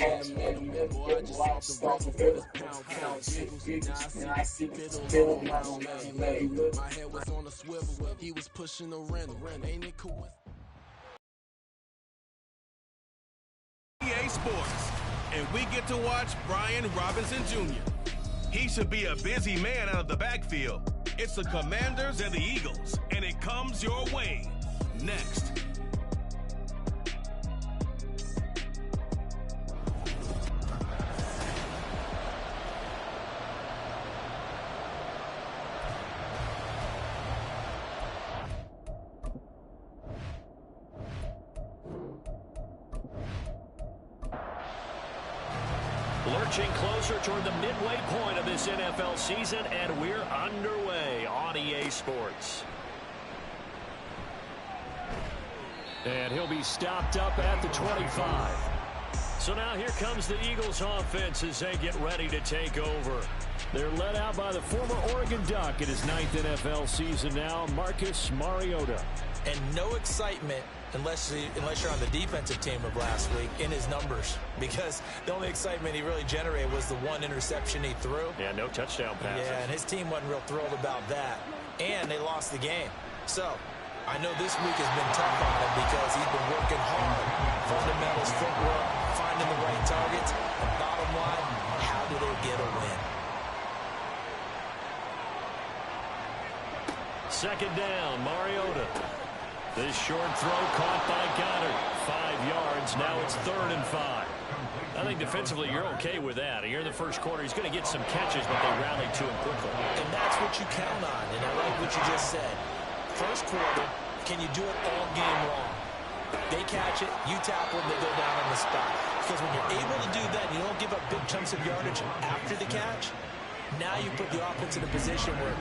had him in the middle. I just saw the rhythm, pound jiggles, and I see fiddle around, let him look. My head was on a swivel, he was pushing the rental. Ain't it cool? EA Sports, and we get to watch Brian Robinson Jr. He should be a busy man out of the backfield. It's the Commanders and the Eagles, and it comes your way next. Lurching closer toward the midway point of this NFL season, and we're underway on EA Sports. And he'll be stopped up at the 25. So now here comes the Eagles offense as they get ready to take over. They're led out by the former Oregon Duck in his 9th NFL season now, Marcus Mariota. And no excitement unless you're on the defensive team of last week in his numbers, because the only excitement he really generated was the one interception he threw. Yeah, no touchdown passes. Yeah, and his team wasn't real thrilled about that. And they lost the game. So I know this week has been tough on him because he's been working hard. Fundamentals, footwork, finding the right targets. And bottom line, how do they get a win? Second down, Mariota. This short throw caught by Goddard. 5 yards. Now it's 3rd and 5. I think defensively you're okay with that. Here in the first quarter, he's going to get some catches, but they rallied to him quickly. And that's what you count on. And I like what you just said. First quarter, can you do it all game long? They catch it, you tackle them, they go down on the spot. Because when you're able to do that, and you don't give up big chunks of yardage after the catch, now you put the offense in a position where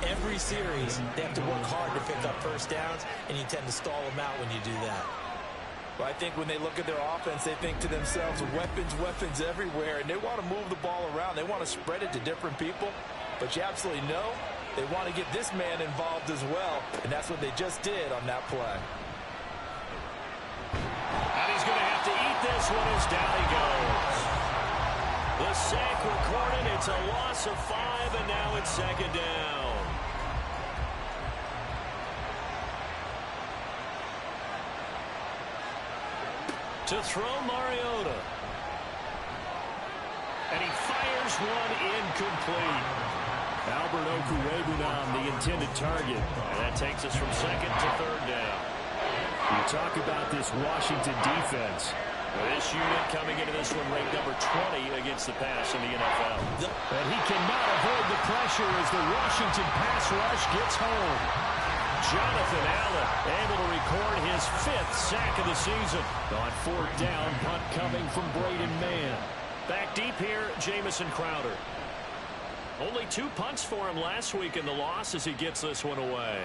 every series they have to work hard to pick up first downs, and you tend to stall them out when you do that. Well, I think when they look at their offense, they think to themselves, weapons everywhere, and they want to move the ball around. They want to spread it to different people, but you absolutely know they want to get this man involved as well, and that's what they just did on that play. And he's going to have to eat this one as down he goes. The sack recorded. It's a loss of 5, and now it's 2nd down. To throw Mariota. And he fires one incomplete. Albert Okwuegbunam, the intended target. And that takes us from 2nd to 3rd down. You talk about this Washington defense. This unit coming into this one ranked number 20 against the pass in the NFL. And he cannot avoid the pressure as the Washington pass rush gets home. Jonathan Allen able to record his 5th sack of the season. On 4th down, punt coming from Braden Mann. Back deep here, Jamison Crowder. Only 2 punts for him last week in the loss as he gets this one away.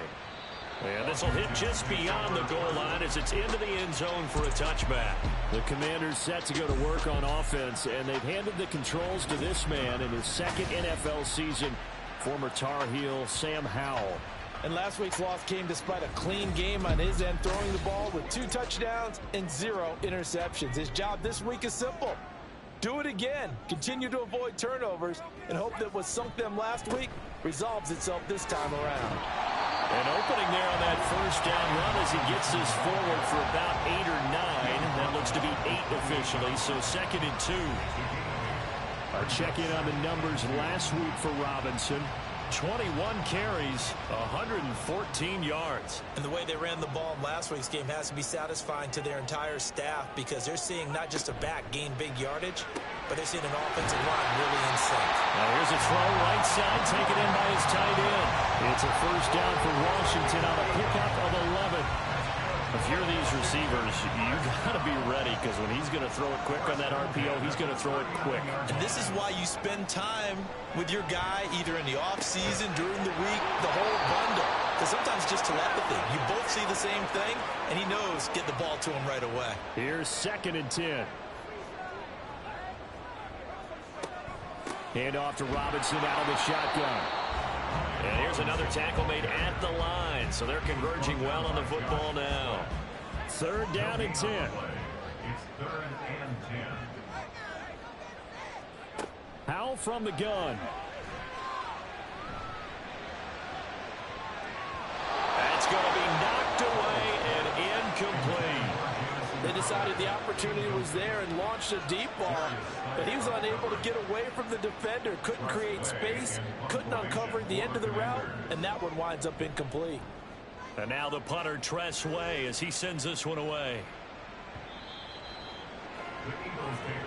And this will hit just beyond the goal line as it's into the end zone for a touchback. The Commanders set to go to work on offense, and they've handed the controls to this man in his 2nd NFL season, former Tar Heel Sam Howell. And last week's loss came despite a clean game on his end, throwing the ball with 2 touchdowns and 0 interceptions. His job this week is simple. Do it again. Continue to avoid turnovers and hope that what sunk them last week resolves itself this time around. And opening there on that 1st down run as he gets this forward for about 8 or 9. That looks to be 8 officially, so 2nd and 2. Our check-in on the numbers last week for Robinson. 21 carries, 114 yards. And the way they ran the ball in last week's game has to be satisfying to their entire staff because they're seeing not just a back gain big yardage, but they're seeing an offensive line really in sync. Now here's a throw right side, taken in by his tight end. It's a 1st down for Washington on a pickup of 11. If you're these receivers, you got to be ready because when he's going to throw it quick on that RPO, he's going to throw it quick. And this is why you spend time with your guy either in the offseason, during the week, the whole bundle. Because sometimes just telepathy. You both see the same thing, and he knows get the ball to him right away. Here's 2nd and 10. Hand off to Robinson out of the shotgun. And here's another tackle made at the line. So they're converging well on the football now. 3rd down and 10. It's 3rd and 10. now from the gun. That's going to be knocked away and incomplete. They decided the opportunity was there and launched a deep ball, but he was unable to get away from the defender, couldn't create space, couldn't uncover the end of the route, and that one winds up incomplete. And now the punter, Tress Way, as he sends this one away.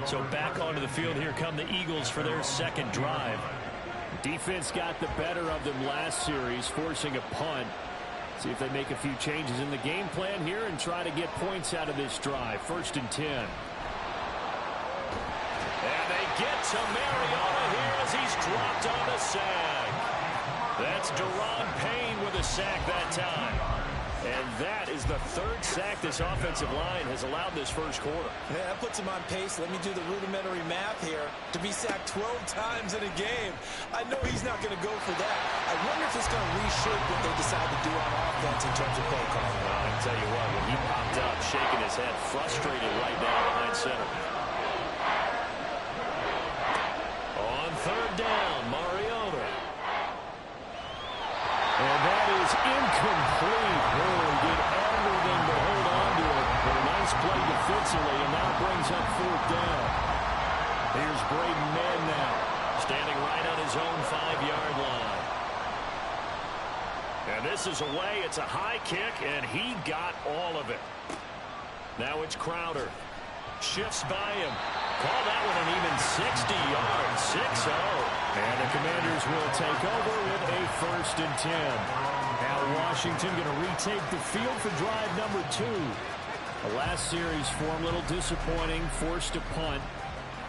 So back onto the field, here come the Eagles for their second drive. Defense got the better of them last series, forcing a punt. See if they make a few changes in the game plan here and try to get points out of this drive. 1st and 10. And they get to Mariota here as he's dropped on the sack. That's Deron Payne with a sack that time. And that is the 3rd sack this offensive line has allowed this first quarter. Yeah, that puts him on pace. Let me do the rudimentary math here. To be sacked 12 times in a game, I know he's not going to go for that. I wonder if it's going to reshape what they decide to do on offense in terms of play calling. Well, I can tell you what, when he popped up, shaking his head, frustrated right now behind center. On 3rd down, Mariota. And that is incomplete. Oh, he did everything to hold on to it. But a nice play defensively, and that brings up 4th down. Here's Braden Mann now, standing right on his own 5-yard line. And this is away. It's a high kick, and he got all of it. Now it's Crowder. Shifts by him. Call that one an even 60 yards. 6-0. And the Commanders will take over with a 1st and 10. Now Washington going to retake the field for drive number 2. The last series for them a little disappointing. Forced a punt.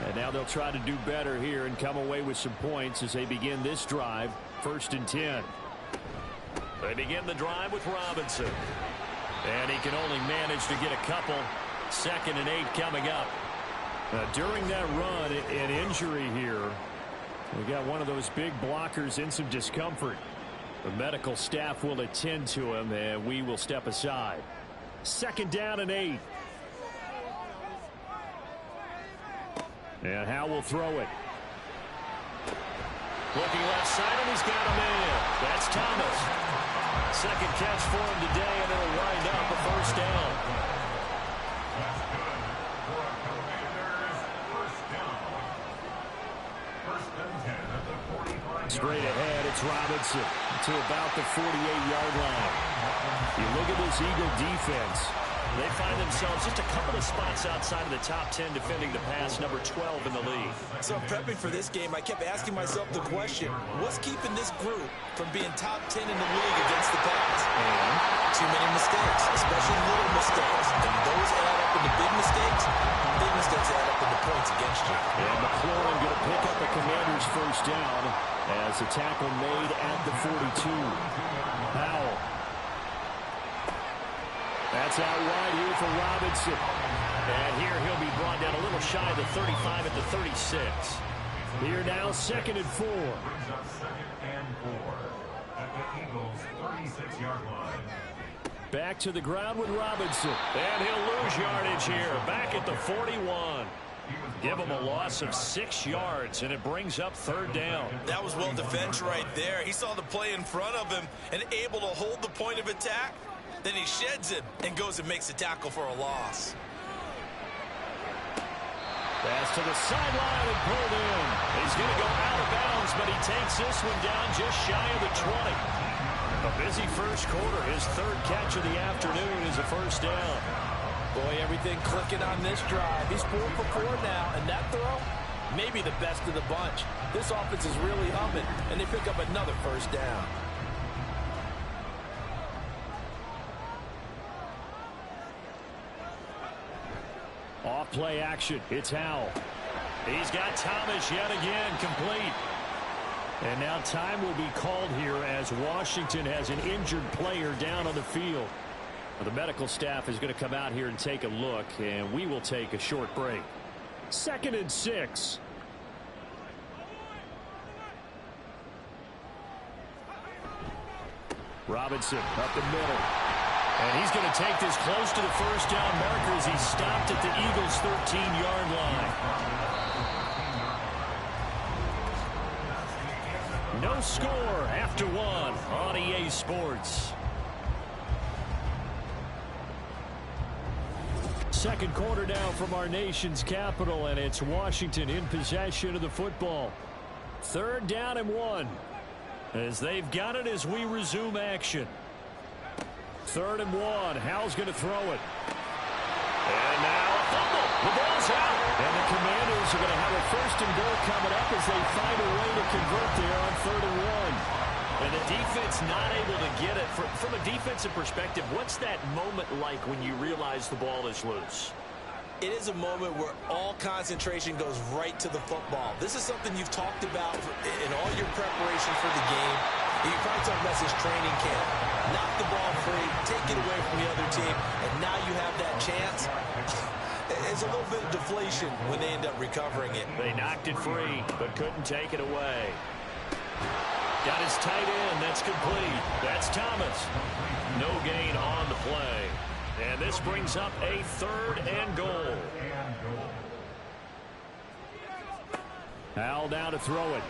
And now they'll try to do better here and come away with some points as they begin this drive. 1st and 10. They begin the drive with Robinson. And he can only manage to get a couple. 2nd and 8 coming up. During that run, an injury here. We got one of those big blockers in some discomfort. The medical staff will attend to him, and we will step aside. 2nd down and 8. And Howe will throw it. Looking left side, and he's got a man. That's Thomas. 2nd catch for him today, and it'll wind up a 1st down. Straight ahead, it's Robinson to about the 48-yard line. You look at this Eagle defense. They find themselves just a couple of spots outside of the top 10 defending the pass, number 12 in the league. So prepping for this game, I kept asking myself the question, what's keeping this group from being top 10 in the league against the pass? And too many mistakes, especially little mistakes. And those add up into big mistakes. Big mistakes add up into points against you. And McLaurin going to pick up the Commanders' 1st down as the tackle made at the 42. Powell. That's out wide here for Robinson. And here he'll be brought down a little shy of the 35 at the 36. Here now, 2nd and 4. Brings up 2nd and 4 at the Eagles' 36-yard line. Back to the ground with Robinson. And he'll lose yardage here. Back at the 41. Give him a loss of 6 yards, and it brings up 3rd down. That was well defense right there. He saw the play in front of him and able to hold the point of attack. Then he sheds it and goes and makes a tackle for a loss. Pass to the sideline and pulled in. He's going to go out of bounds, but he takes this one down just shy of the 20. A busy first quarter. His 3rd catch of the afternoon is a 1st down. Boy, everything clicking on this drive. He's 4 for 4 now, and that throw, maybe the best of the bunch. This offense is really humming, and they pick up another 1st down. Off play action. It's Howell. He's got Thomas yet again complete. And now time will be called here as Washington has an injured player down on the field. The medical staff is going to come out here and take a look, and we will take a short break. 2nd and 6. Robinson up the middle. And he's going to take this close to the 1st down marker as he stopped at the Eagles' 13-yard line. score after one on EA Sports. Second quarter now from our nation's capital, and it's Washington in possession of the football. 3rd down and 1 as they've got it as we resume action. 3rd and 1. Howell's going to throw it. And now a fumble. The ball's out. And the Commanders are going to have a 1st and goal coming up as they find a way to convert there on 3rd and 1. And the defense not able to get it. From a defensive perspective, what's that moment like when you realize the ball is loose? It is a moment where all concentration goes right to the football. This is something you've talked about in all your preparation for the game. You probably talked about this training camp. Knock the ball free, take it away from the other team, and now you have that chance. It's a little bit of deflation when they end up recovering it. They knocked it free, but couldn't take it away. Got his tight end. That's complete. That's Thomas. No gain on the play. And this brings up a 3rd and goal. Howell down to throw it.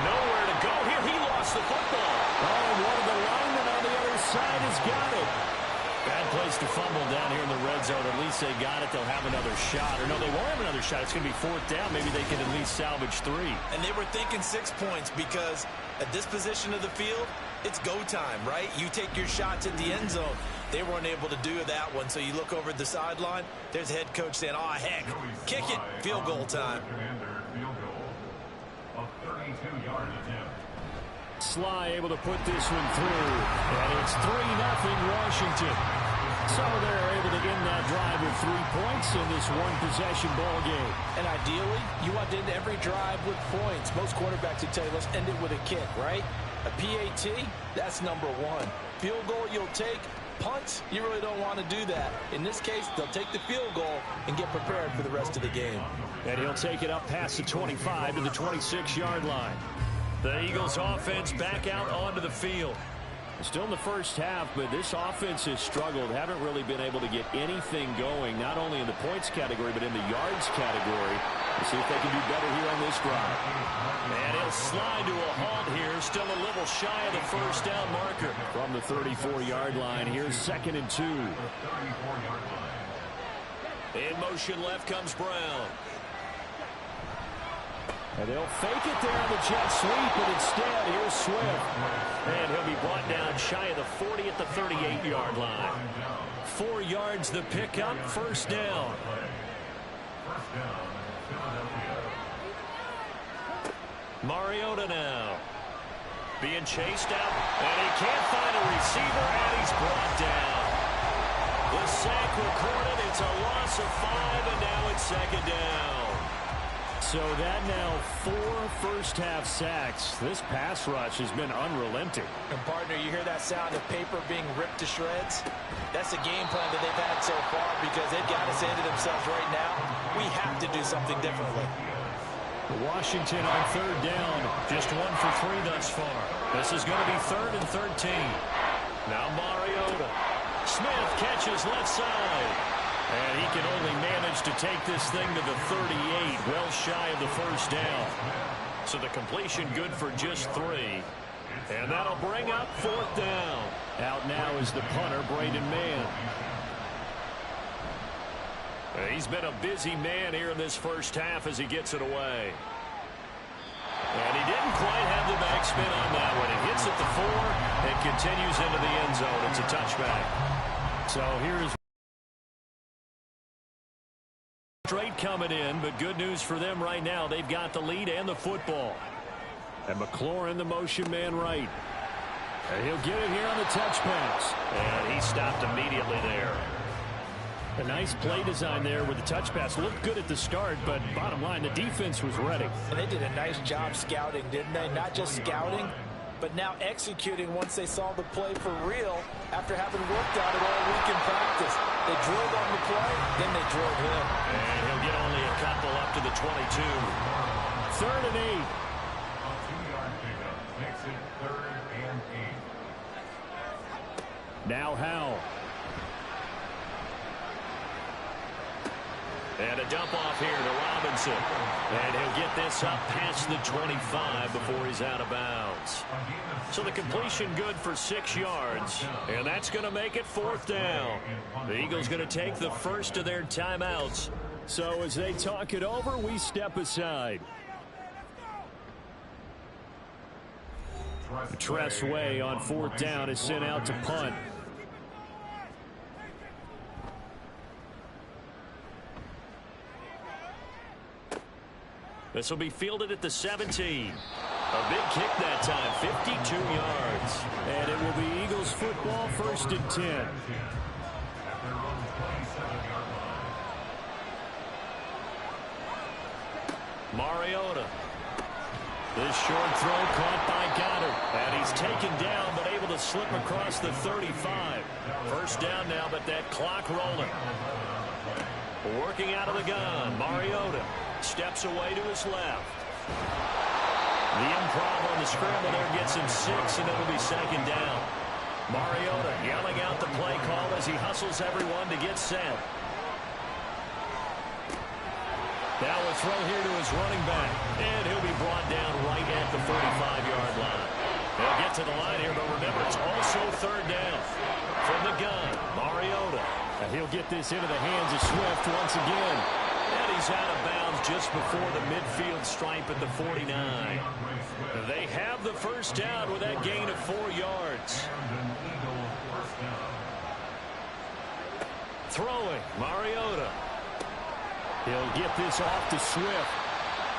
Nowhere to go here. He lost the football. Oh, and one of the linemen on the other side has got it. Bad place to fumble down here in the red zone. At least they got it. They'll have another shot. Or no, they won't have another shot. It's going to be 4th down. Maybe they can at least salvage 3. And they were thinking 6 points because at this position of the field, it's go time, right? You take your shots at the end zone. They weren't able to do that one, so you look over at the sideline. There's the head coach saying, oh, heck, kick it, field goal time. Field goal of 32-yard attempt. Sly able to put this one through. And it's 3-0 Washington. So they're able to end that drive with 3 points in this one-possession ball game. And ideally, you want to end every drive with points. Most quarterbacks would tell you, let's end it with a kick, right? A PAT, that's number 1. Field goal you'll take. Punts, you really don't want to do that. In this case, they'll take the field goal and get prepared for the rest of the game. And he'll take it up past the 25 to the 26-yard line. The Eagles offense back out onto the field. Still in the first half, but this offense has struggled. Haven't really been able to get anything going, not only in the points category, but in the yards category. We'll see if they can do better here on this drive. And he'll slide to a halt here, still a little shy of the 1st down marker. From the 34-yard line, here's 2nd and 2. In motion left comes Brown. And they'll fake it there on the jet sweep, but instead, here's Swift. And he'll be brought down shy of the 40 at the 38-yard line. 4 yards the pickup, 1st down. Mariota now. Being chased out, and he can't find a receiver, and he's brought down. The sack recorded, it's a loss of 5, and now it's 2nd down. So that now 4 first-half sacks. This pass rush has been unrelenting. And, partner, you hear that sound of paper being ripped to shreds? That's the game plan that they've had so far because they've got to say to themselves right now, we have to do something differently. Washington on 3rd down. Just 1 for 3 thus far. This is going to be 3rd and 13. Now Mariota. Smith catches left side. And he can only manage to take this thing to the 38, well shy of the 1st down. So the completion good for just 3. And that'll bring up 4th down. Out now is the punter, Braden Mann. He's been a busy man here in this first half as he gets it away. And he didn't quite have the backspin on that one. It hits at the 4 and continues into the end zone. It's a touchback. So here's straight coming in, but good news for them right now. They've got the lead and the football. And McLaurin, the motion man right. And he'll get it here on the touch pass. And he stopped immediately there. A nice play design there with the touch pass. Looked good at the start, but bottom line, the defense was ready. And they did a nice job scouting, didn't they? Not just scouting, but now executing once they saw the play for real after having worked on it all week in practice. They drilled on the play, then they drilled him. And he'll get only a couple up to the 22. 3rd and 8. A 2-yard pickup makes it 3rd and 8. Now Howell. And a dump off here to Robinson. And he'll get this up past the 25 before he's out of bounds. So the completion good for 6 yards. And that's going to make it 4th down. The Eagles going to take the first of their timeouts. So as they talk it over, we step aside. Tressway on 4th down is sent out to punt. This will be fielded at the 17. A big kick that time, 52 yards. And it will be Eagles football, 1st and 10. Mariota. This short throw caught by Goddard. And he's taken down, but able to slip across the 35. 1st down now, but that clock rolling. Working out of the gun, Mariota steps away to his left. The improv on the scramble there gets him 6, and it'll be 2nd down. Mariota yelling out the play call as he hustles everyone to get set. Now a throw here to his running back, and he'll be brought down right at the 45-yard line. They'll get to the line here, but remember, it's also 3rd down. From the gun, Mariota. And he'll get this into the hands of Swift once again. And he's out of bounds just before the midfield stripe at the 49. They have the 1st down with that gain of 4 yards. Throwing, Mariota. He'll get this off to Swift.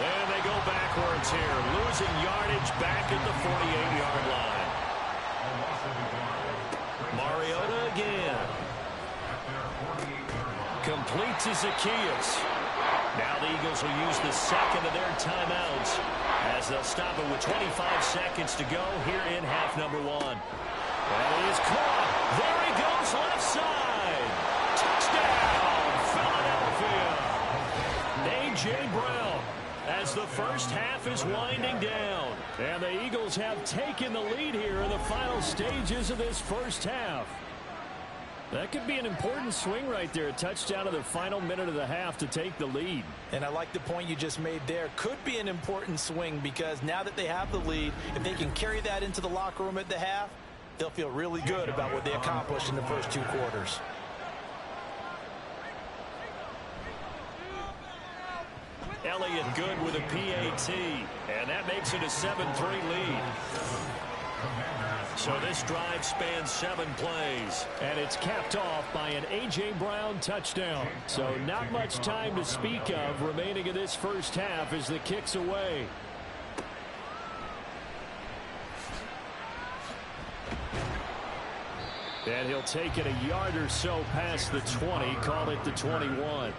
And they go backwards here, losing yardage back at the 48-yard line. Mariota again. Complete to Zaccheaus. Now the Eagles will use the 2nd of their timeouts as they'll stop it with 25 seconds to go here in half number 1. That is caught. There he goes, left side. Touchdown, Philadelphia. A.J. Brown as the first half is winding down. And the Eagles have taken the lead here in the final stages of this first half. That could be an important swing right there. A touchdown in the final minute of the half to take the lead. And I like the point you just made there. Could be an important swing because now that they have the lead, if they can carry that into the locker room at the half, they'll feel really good about what they accomplished in the first 2 quarters. Elliott good with a PAT, and that makes it a 7-3 lead. So this drive spans 7 plays. And it's capped off by an A.J. Brown touchdown. So not much time to speak of remaining in this first half as the kick's away. And he'll take it a yard or so past the 20, call it the 21.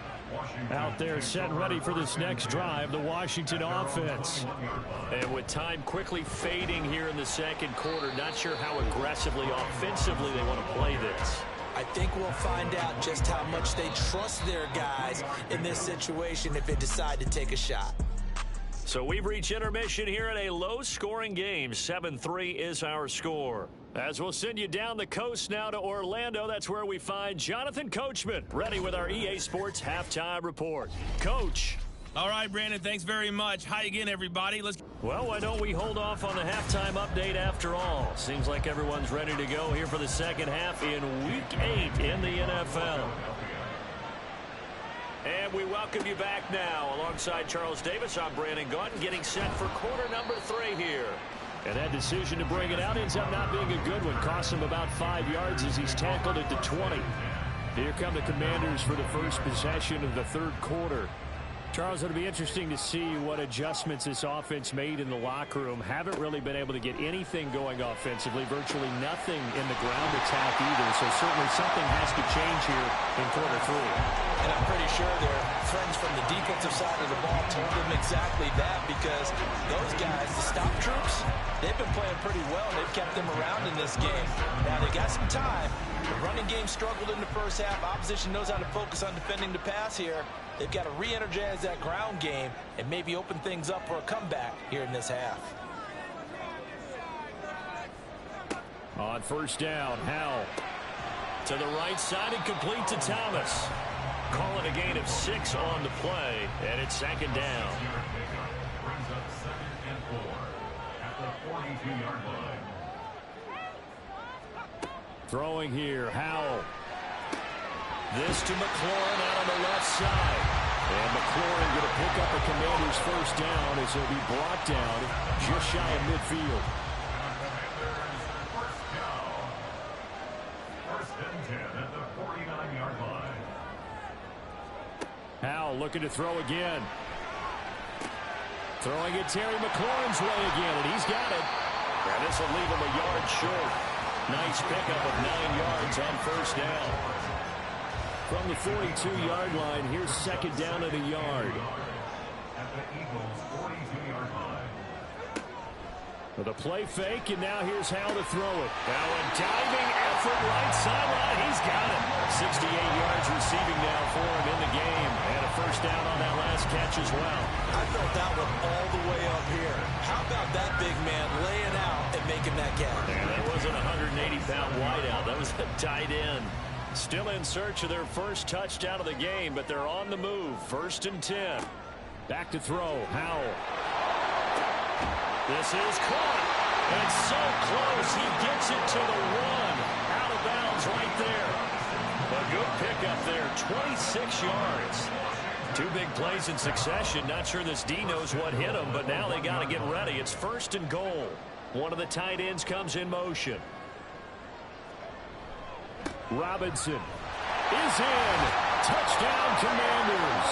Out there set and ready for this next drive, the Washington offense. And with time quickly fading here in the 2nd quarter, not sure how aggressively, offensively they want to play this. I think we'll find out just how much they trust their guys in this situation if they decide to take a shot. So we've reached intermission here in a low-scoring game. 7-3 is our score. As we'll send you down the coast now to Orlando, that's where we find Jonathan Coachman, ready with our EA Sports Halftime Report. Coach. All right, Brandon, thanks very much. Hi again, everybody. Well, why don't we hold off on the halftime update after all? Seems like everyone's ready to go here for the 2nd half in Week 8 in the NFL. And we welcome you back now. Alongside Charles Davis, I'm Brandon Gaudin, getting set for quarter number 3 here. And that decision to bring it out ends up not being a good one. Costs him about 5 yards as he's tackled at the 20. Here come the Commanders for the first possession of the 3rd quarter. Charles, it'll be interesting to see what adjustments this offense made in the locker room. Haven't really been able to get anything going offensively, virtually nothing in the ground attack either. So certainly something has to change here in quarter 3. And I'm pretty sure their friends from the defensive side of the ball told them exactly that because those guys, the stop troops, they've been playing pretty well. They've kept them around in this game. Now they got some time. The running game struggled in the first half. Opposition knows how to focus on defending the pass here. They've got to re-energize that ground game and maybe open things up for a comeback here in this half. On 1st down, Howell. To the right side and complete to Thomas. call it a gain of 6 on the play, and it's second down. Brings up 2nd and 4 at the 42-yard line. Throwing here, Howell. This to McLaurin out on the left side. And McLaurin going to pick up a Commander's first down as he'll be brought down just shy of midfield. First and 10 at the 49-yard line. Howell looking to throw again. Throwing it Terry McLaurin's way again, and he's got it. And this will leave him a yard short. Nice pickup of 9 yards on first down. From the 42-yard line, here's second down at a yard. At the Eagles' 42-yard line. With a play fake, and now here's Howell to throw it. Now a diving effort right sideline. He's got it. 68 yards receiving now for him in the game. And a first down on that last catch as well. I felt that one all the way up here. How about that big man laying out and making that catch? And that wasn't a 180-pound wideout. That was a tight end. Still in search of their first touchdown of the game, but they're on the move. 1st and 10. Back to throw. Howell. This is caught. It's so close. He gets it to the 1. Out of bounds right there. A good pickup there. 26 yards. 2 big plays in succession. Not sure this D knows what hit him, but now they got to get ready. It's 1st and goal. One of the tight ends comes in motion. Robinson is in. Touchdown, Commanders.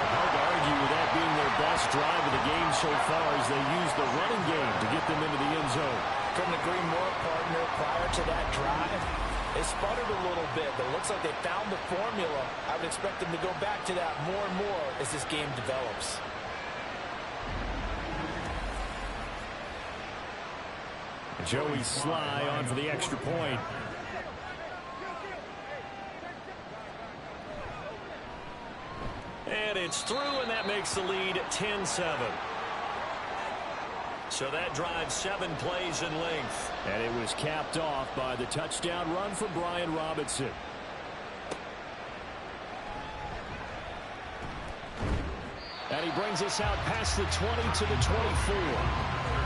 Hard to argue with that being their best drive of the game so far as they use the running game to get them into the end zone. Couldn't agree more, partner. Prior to that drive, they sputtered a little bit, but it looks like they found the formula. I would expect them to go back to that more and more as this game develops. Joey Sly on for the extra point. And it's through, and that makes the lead 10-7. So that drives 7 plays in length. And it was capped off by the touchdown run from Brian Robinson. And he brings us out past the 20 to the 24.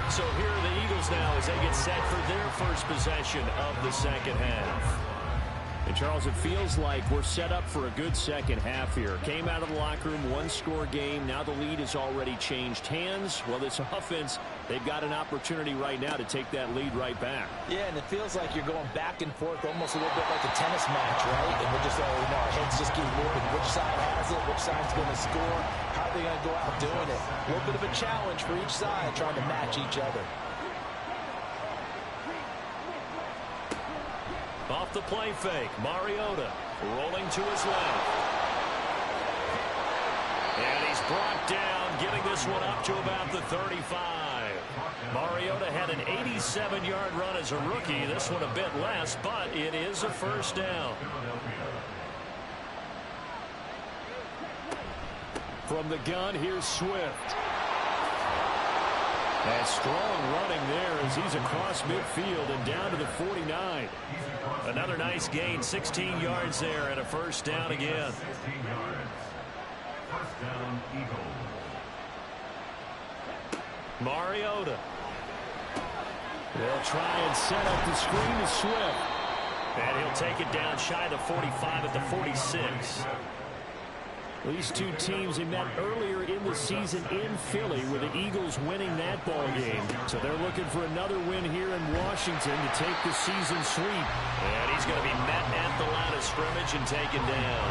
So here are the Eagles now as they get set for their first possession of the second half. And, Charles, it feels like we're set up for a good second half here. Came out of the locker room, 1-score game. Now the lead has already changed hands. Well, this offense, they've got an opportunity right now to take that lead right back. Yeah, and it feels like you're going back and forth almost a little bit like a tennis match, right? And we're just all, our heads just keep moving. Which side has it? Which side's going to score? How are they going to go out doing it? A little bit of a challenge for each side, trying to match each other. Off the play fake, Mariota rolling to his left. And he's brought down, getting this one up to about the 35. Mariota had an 87-yard run as a rookie. This one a bit less, but it is a first down. From the gun, here's Swift. And strong running there as he's across midfield and down to the 49. Another nice gain, 16 yards there, and a first down again. 16 yards. First down, Eagles. Mariota. They'll try and set up the screen to Swift. And he'll take it down shy of the 45 at the 46. These two teams, they met earlier in the season in Philly with the Eagles winning that ball game. So they're looking for another win here in Washington to take the season sweep. And he's going to be met at the line of scrimmage and taken down.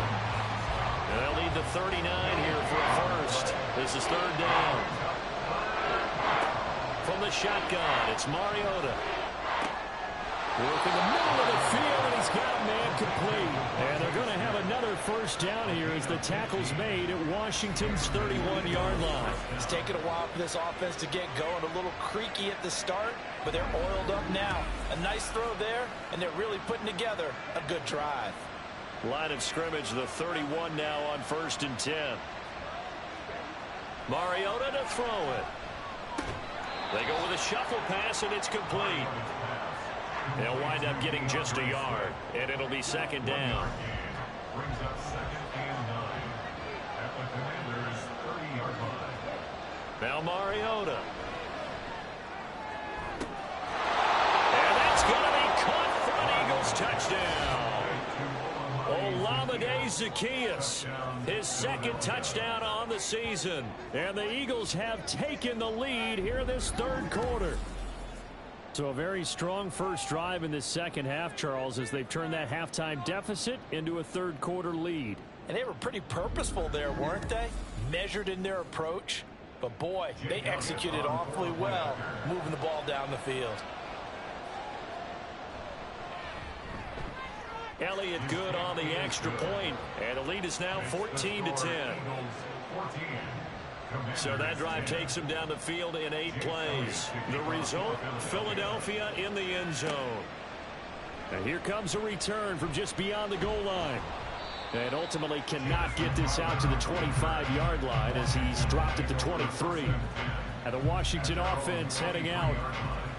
And they'll need the 39 here for a first. This is third down. From the shotgun, it's Mariota. Working the middle of the field, and he's got man complete. And they're going to have another first down here as the tackle's made at Washington's 31-yard line. It's taken a while for this offense to get going. A little creaky at the start, but they're oiled up now. A nice throw there, and they're really putting together a good drive. Line of scrimmage, the 31 now on 1st and 10. Mariota to throw it. They go with a shuffle pass, and it's complete. They'll wind up getting just a yard, and it'll be second down. Brings up 2nd and Now Mariota. And that's going to be caught for an Eagles touchdown. Olamide Zaccheaus, his second touchdown on the season. And the Eagles have taken the lead here this third quarter. So a very strong first drive in this second half, Charles, as they've turned that halftime deficit into a third quarter lead. And they were pretty purposeful there, weren't they? Measured in their approach. But boy, they executed awfully well, moving the ball down the field. Elliott good on the extra point, and the lead is now 14-10. So that drive takes him down the field in 8 plays. The result, Philadelphia in the end zone. And here comes a return from just beyond the goal line. And ultimately cannot get this out to the 25-yard line as he's dropped it to 23. And the Washington offense heading out.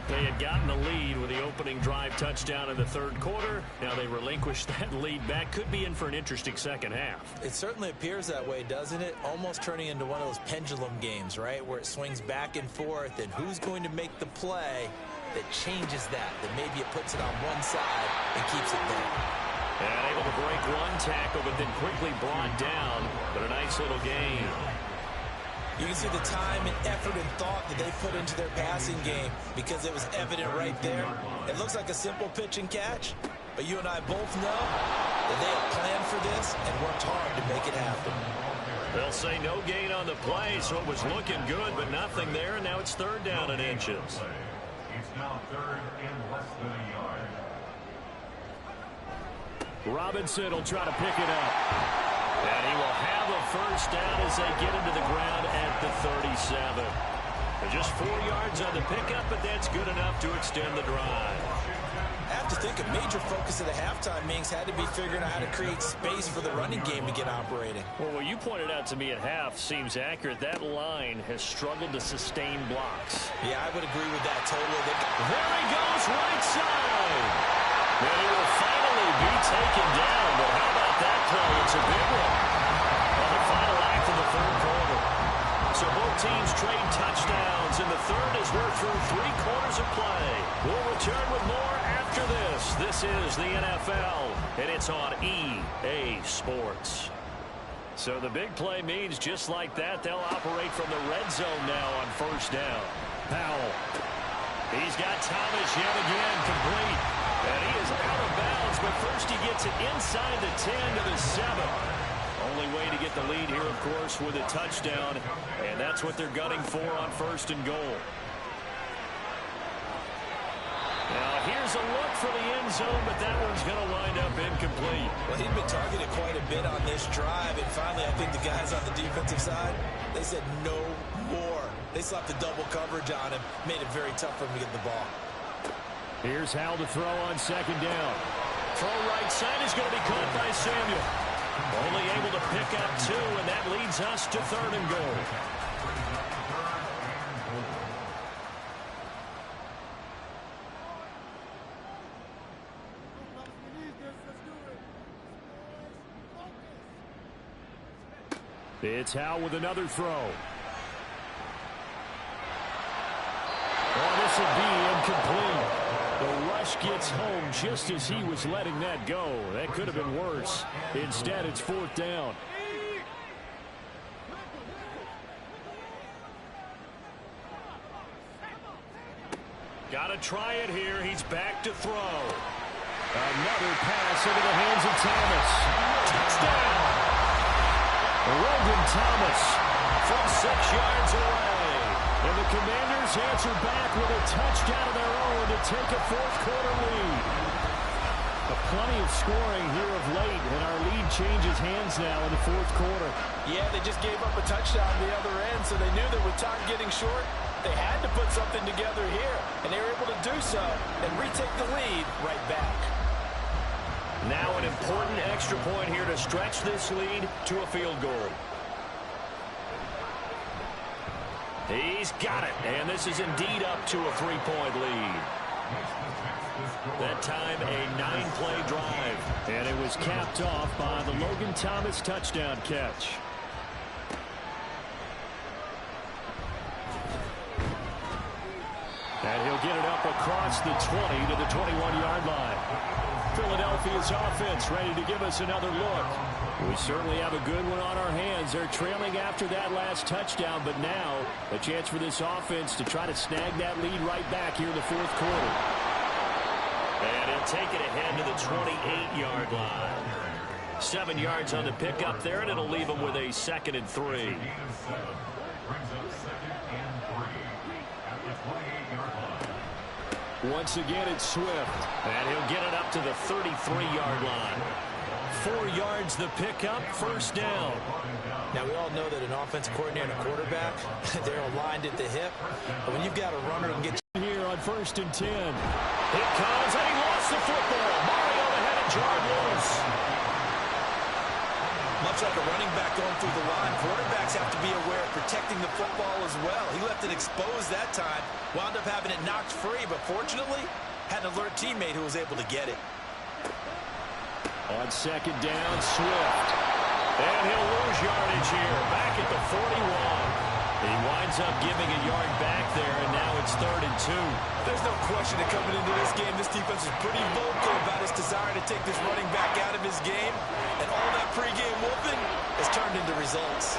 They had gotten the lead with the opening drive touchdown in the third quarter. Now they relinquished that lead back. Could be in for an interesting second half. It certainly appears that way, doesn't it? Almost turning into one of those pendulum games, right? Where it swings back and forth, and who's going to make the play that changes that maybe it puts it on one side and keeps it there. And able to break one tackle, but then quickly brought down. But a nice little gain. You can see the time and effort and thought that they put into their passing game because it was evident right there. It looks like a simple pitch and catch, but you and I both know that they have planned for this and worked hard to make it happen. They'll say no gain on the play, so it was looking good, but nothing there, and now it's third down in inches. It's now third and less than a yard. Robinson will try to pick it up. And he will have a first down as they get into the ground at the 37. Just 4 yards on the pickup, but that's good enough to extend the drive. I have to think a major focus of the halftime meetings had to be figuring out how to create space for the running game to get operating. Well, what you pointed out to me at half seems accurate. That line has struggled to sustain blocks. Yeah, I would agree with that totally. There he goes, right side. And he will finally be taken down, but how about that play? It's a big one on the final act of the third quarter. So both teams trade touchdowns, and the third as we're through 3 quarters of play. We'll return with more after this. This is the NFL, and it's on EA Sports. So the big play means just like that, they'll operate from the red zone now on first down. Powell. He's got Thomas yet again complete. And he is out of bounds, but first he gets it inside the 10 to the 7. Only way to get the lead here, of course, with a touchdown. And that's what they're gunning for on first and goal. Now here's a look for the end zone, but that one's going to wind up incomplete. Well, he'd been targeted quite a bit on this drive, and finally I think the guys on the defensive side, they said no more. They slapped the double coverage on him, made it very tough for him to get the ball. Here's Howell to throw on second down. Throw right side is going to be caught by Samuel. Only able to pick up 2, and that leads us to third and goal. It's Howell with another throw. Oh, this will be incomplete. The rush gets home just as he was letting that go. That could have been worse. Instead, it's fourth down. Got to try it here. He's back to throw. Another pass into the hands of Thomas. Touchdown! Logan Thomas from 6 yards away. And the Commanders answer back with a touchdown of their own to take a fourth quarter lead. Plenty of scoring here of late, and our lead changes hands now in the fourth quarter. Yeah, they just gave up a touchdown on the other end, so they knew that with time getting short, they had to put something together here, and they were able to do so and retake the lead right back. Now an important extra point here to stretch this lead to a field goal. He's got it, and this is indeed up to a 3-point lead. That time a 9-play drive, and it was capped off by the Logan Thomas touchdown catch. And he'll get it up across the 20 to the 21-yard line. Philadelphia's offense ready to give us another look. We certainly have a good one on our hands. They're trailing after that last touchdown, but now a chance for this offense to try to snag that lead right back here in the fourth quarter. And he'll take it ahead to the 28-yard line. 7 yards on the pickup there, and it'll leave him with a 2nd and 3. Once again, it's Swift. And he'll get it up to the 33-yard line. 4 yards the pickup, first down. Now, we all know that an offensive coordinator and a quarterback, they're aligned at the hip. But when you've got a runner who can get here on 1st and 10. It comes, and he lost the football. Mariota had it jarred loose. Much like a running back going through the line, quarterbacks have to be aware of protecting the football as well. He left it exposed that time, wound up having it knocked free, but fortunately, had an alert teammate who was able to get it. On 2nd down, Swift. And he'll lose yardage here, back at the 41. He winds up giving a yard back there, and now it's 3rd and 2. There's no question that coming into this game, this defense is pretty vocal about his desire to take this running back out of his game, and all that pregame whooping has turned into results.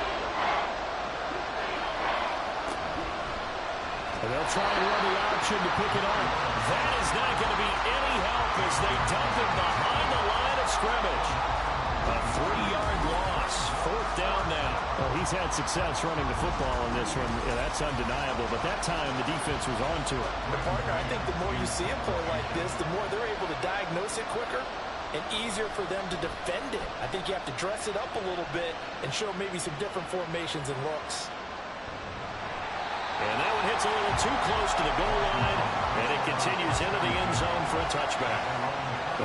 And they'll try and run the option to pick it up. That is not going to be any help as they dump him behind the line of scrimmage. A 3-yard loss, 4th down now. Well, he's had success running the football in this one. Yeah, that's undeniable, but that time the defense was on to it. The partner, I think the more you see him play like this, the more they're able to diagnose it quicker and easier for them to defend it. I think you have to dress it up a little bit and show maybe some different formations and looks. And that one hits a little too close to the goal line, and it continues into the end zone for a touchback.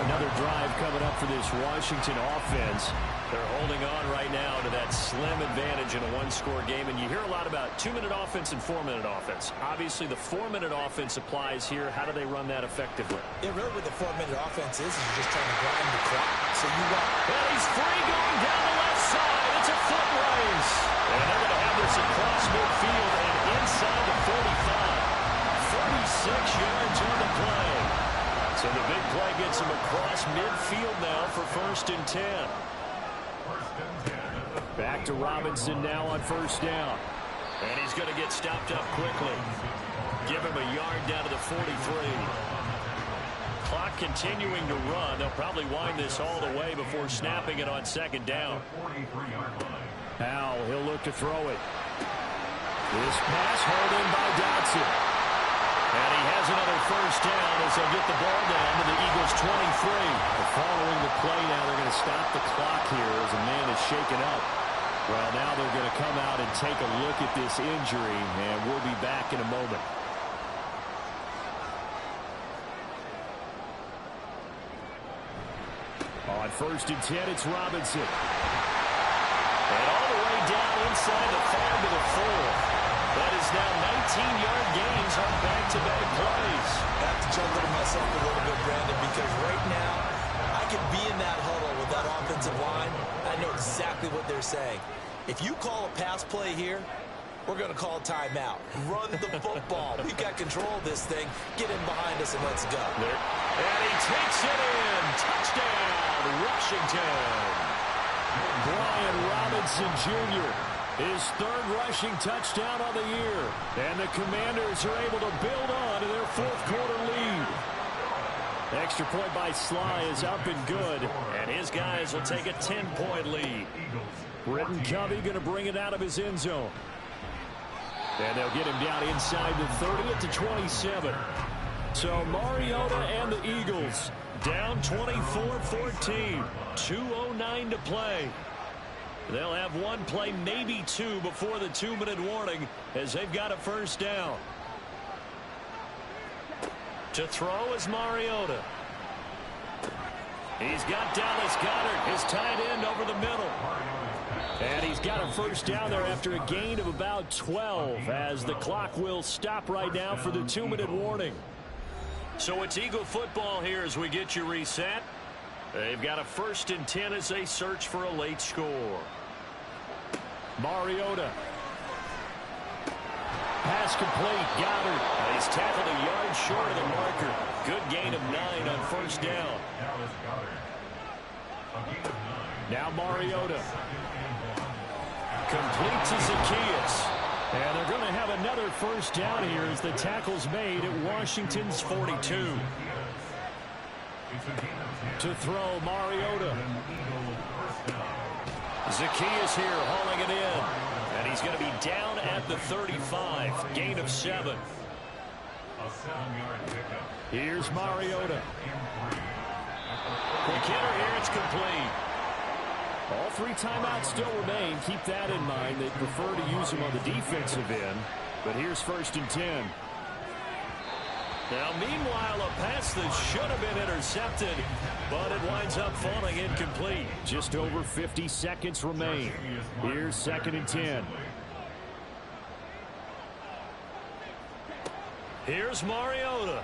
Another drive coming up for this Washington offense. They're holding on right now to that slim advantage in a one-score game, and you hear a lot about 2-minute offense and 4-minute offense. Obviously, the 4-minute offense applies here. How do they run that effectively? Yeah, really what the 4-minute offense is you're just trying to grind the clock. So you want... And he's free going down the left side. It's a foot race. And they're going to have this across midfield and inside the 45. 36 yards on the play. So the big play gets him across midfield now for 1st and 10. Back to Robinson now on 1st down. And he's going to get stopped up quickly. Give him a yard down to the 43. Clock continuing to run. They'll probably wind this all the way before snapping it on 2nd down. Now he'll look to throw it. This pass hauled in by Dotson. And he has another 1st down as they'll get the ball down to the Eagles' 23. Following the play now, they're going to stop the clock here as a man is shaken up. Well, now they're going to come out and take a look at this injury, and we'll be back in a moment. On 1st and 10, it's Robinson. And all the way down inside the 5 to the 4. That is now 19-yard gains on back-to-back plays. I have to jump into myself a little bit, Brandon, because right now I can be in that huddle with that offensive line. I know exactly what they're saying. If you call a pass play here, we're going to call a timeout. Run the football. We've got control of this thing. Get in behind us and let's go. And he takes it in. Touchdown, Washington. Brian Robinson Jr., his 3rd rushing touchdown of the year. And the Commanders are able to build on to their 4th quarter lead. Extra point by Sly is up and good. And his guys will take a 10-point lead. Britton Covey going to bring it out of his end zone. And they'll get him down inside the 30 at the 27. So Mariota and the Eagles down 24-14. 2:09 to play. They'll have one play, maybe two, before the 2-minute warning as they've got a 1st down. To throw is Mariota. He's got Dallas Goedert, his tight end, over the middle. And he's got a 1st down there after a gain of about 12 as the clock will stop right now for the 2-minute warning. So it's Eagle football here as we get you reset. They've got a 1st and 10 as they search for a late score. Mariota. Pass complete. Goddard. He's tackled a yard short of the marker. Good gain of 9 on first down. Now Mariota. Complete to Zaccheaus. And they're going to have another first down here as the tackle's made at Washington's 42. To throw, Mariota. Zaccheaus here hauling it in. And he's going to be down at the 35. Gain of 7. Here's Mariota. Quick hitter here. It's complete. All 3 timeouts still remain. Keep that in mind. They prefer to use them on the defensive end. But here's 1st and 10. Now, meanwhile, a pass that should have been intercepted, but it winds up falling incomplete. Just over 50 seconds remain. Here's 2nd and 10. Here's Mariota.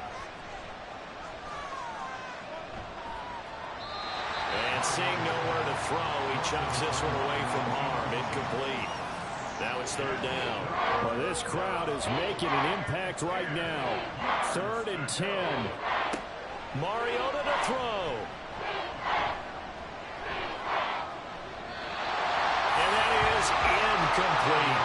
And seeing nowhere to throw, he chucks this one away from harm. Incomplete. Now it's 3rd down. Well, this crowd is making an impact right now. 3rd and 10. Mariota to throw. And that is incomplete.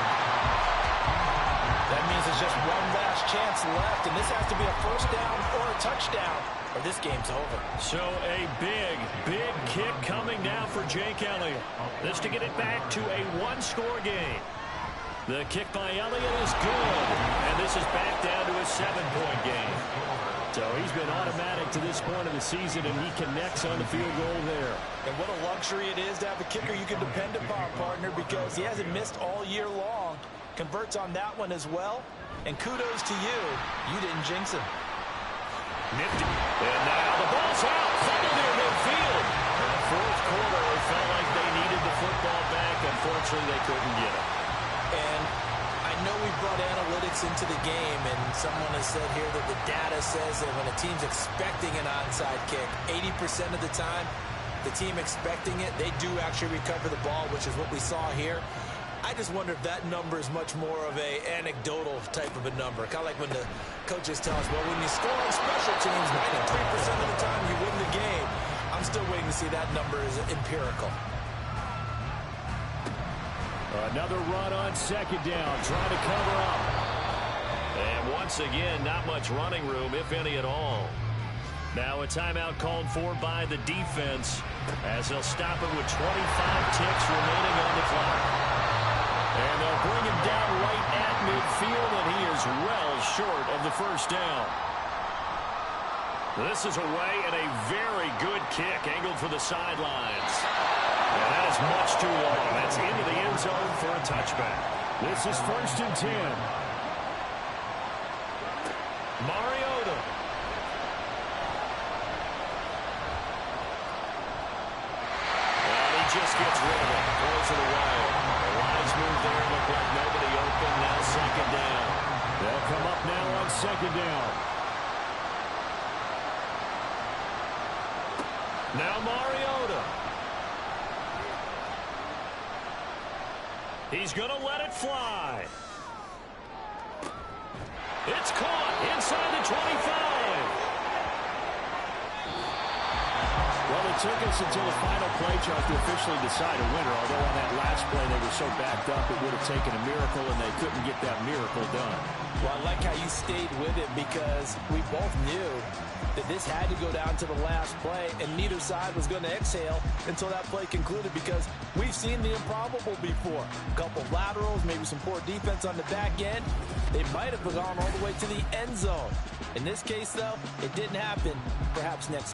That means there's just one last chance left, and this has to be a first down or a touchdown, or this game's over. So a big, big kick coming now for Jake Elliott. This to get it back to a 1-score game. The kick by Elliott is good, and this is back down to a 7-point game. So he's been automatic to this point of the season, and he connects on the field goal there. And what a luxury it is to have a kicker you can depend upon, partner, because he hasn't missed all year long. Converts on that one as well, and kudos to you. You didn't jinx him. Nipped it. And now the ball's out. Fumbled near midfield. In the 4th quarter, it felt like they needed the football back. Unfortunately, they couldn't get it. And I know we brought analytics into the game, and someone has said here that the data says that when a team's expecting an onside kick, 80% of the time, the team expecting it, they do actually recover the ball, which is what we saw here. I just wonder if that number is much more of a anecdotal type of a number. Kind of like when the coaches tell us, well, when you score on special teams, 93% of the time you win the game. I'm still waiting to see that number is empirical. Another run on 2nd down, trying to cover up. And once again, not much running room, if any at all. Now a timeout called for by the defense as they'll stop it with 25 ticks remaining on the clock. And they'll bring him down right at midfield, and he is well short of the first down. This is away, and a very good kick angled for the sidelines. And that is much too long. That's into the end zone for a touchback. This is 1st and 10. Mariota. And he just gets rid of it. Throws it away. The lines move there. Look like nobody open. Now 2nd down. They'll come up now on 2nd down. Now Mariota. He's going to let it fly. It's caught inside the 25. Well, it took us until the final play, Chuck, to officially decide a winner. Although on that last play they were so backed up, it would have taken a miracle, and they couldn't get that miracle done. Well, I like how you stayed with it because we both knew that this had to go down to the last play, and neither side was going to exhale until that play concluded because we've seen the improbable before. A couple of laterals, maybe some poor defense on the back end. They might have gone all the way to the end zone. In this case, though, it didn't happen. Perhaps next